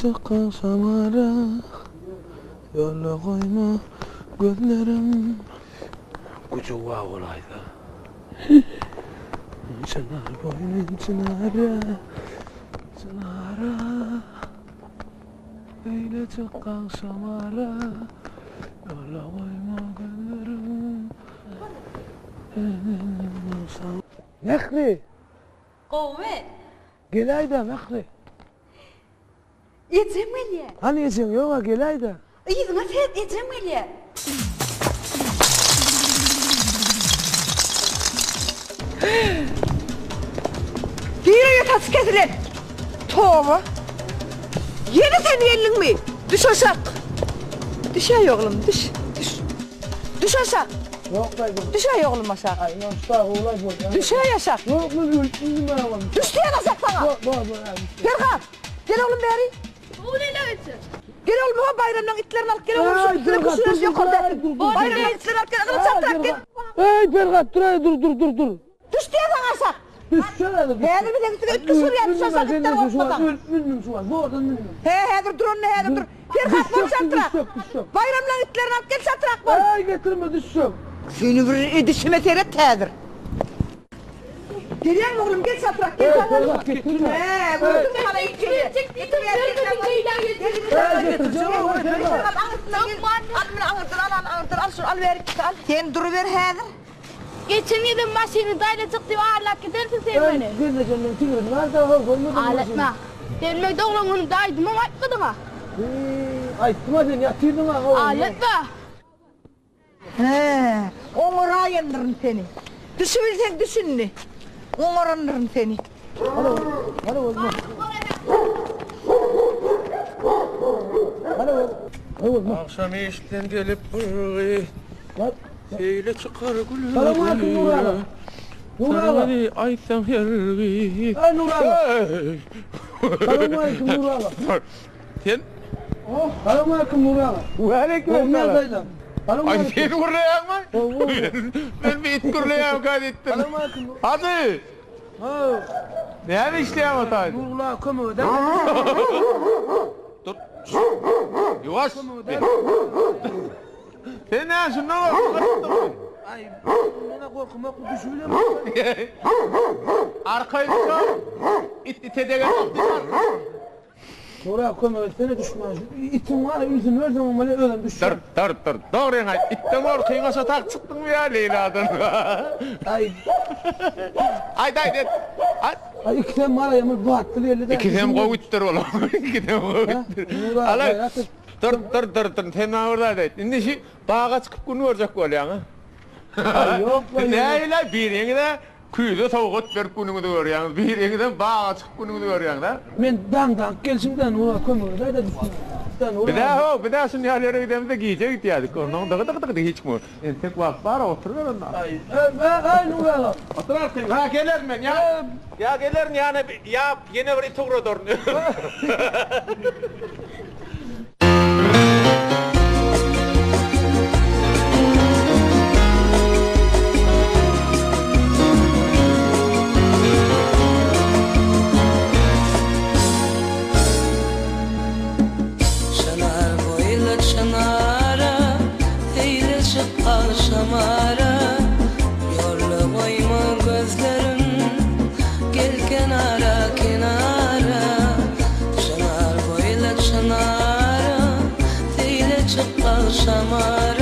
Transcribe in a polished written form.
çıkan samara, yolla koyma gözlerim. Kucuğa olaydı. Çınar boynun çınara, çınara. Öyle çıkan samara, yolla koyma gözlerim. Mehri, Qowme. gelayda Mehri. Yetsemeli. Hani yesin yoğa gelayda. Yizma set yetsemeli. Diye yatası kesilen. Tova. Yeni sen yellin mi? Düş aşağı. Düş ay oğlum düş. Düş. Düş aşağı. Yok dayı. Düş ay oğlum aşağı. Ay non sta olay bu. Düş ay aşağı. Yok mu diyor? Şimdi ben alalım. Düş diye aşağı sana. Bak. Ferhat. Gel oğlum beri. Bu ne lan? Gel oğlum baba bayramdan itlerini al. Gel oğlum Ay, şu itlerini Ferhat, kuşuyoruz dur, yok dur, orada. dur, dur, Bayramdan itlerini al. Gel çatrak gel. Hey Ferhat dur. Düş diye sana aşağı. Düşsene de. He bir de üstüne kısır ya. Düş aşağı itlerini ortadan. Ünlüm şu an. Doğrudan ünlüm. He dur onu he dur. Ferhat bol çatrak. Düşsem. Bayramdan itlerini al. Gel çatrak bol. Ay getirme düşsem. Seni bir dişime seyret tedir. Geliyor mu oğlum gel çatrak gel. Ferhat getirme. He vurdum bana ilk kere. Getireceğim Sen duruver hedir. Geçen yedim maşını dayla çıktı ağırlak gidersin sen beni. Gel de canım tüyürüm. Nerede var? Koymadım. Ağlatma. Demek doğru onu daydım ama atmadın ha. Ay tutmadın ya. Tüydün ha. Ağlatma. He, onlara yandırın seni. Düşünürsen düşünme. Onlarandırın seni. Hadi olma. Akşam işten gelip buraya. Seyle çıkar gülüm. Selamünaleyküm Nur Ağa. Nur Ağa. Aysen yergi. Ay Nur Ağa. Selamünaleyküm Nur Ağa. Sen? Selamünaleyküm Nur Ağa. Aleyküm selam. Ay sen kurlayan mı? Ben bir it kurlayan kaydettim. Selamünaleyküm. Hadi. Ne işleyen o tabi? Nur Ağa komu da. Dur. Yavaş. Sen ne yapıyorsun? Ay, bana korkma, düşüyle mi? Arkayı sağ. İte de gel. Sonra koyma, seni düşman. İtin var ya, yüzünü ver zaman böyle öyle düşman. Dur. Doğru yani. İtten orkayın aşağı tak çıktın mı ya Leyla'dan? Ay. Ay, iki sen var ya, bu attı Leyla'dan. İki sen kovuttur oğlum. İki sen kovuttur. Alay. Dur. Sen oradaydı. Şimdi şu bağa çıkıp günü olacak böyle yani. Yok be. Ne öyle bir yenge kuyuda soğuk ver gününü de görüyorsun. Bir yenge bağa çıkıp gününü de görüyorsun da. Ben dan gelsimden ona koymuyor. Da düşman. Bir daha şimdi yerlere gidelim de giyecek ihtiyacı. Ondan da hiç mi? Tek vakit var oturuyor ondan. Ay Nurala. Otur artık. Ha gelir mi ya? Ya gelir yani ya yine bir tuğra dornuyor. Şamara, yorla koyma gözlerim, gel kenara, şanar boyla şanara, teyle çık al şamara.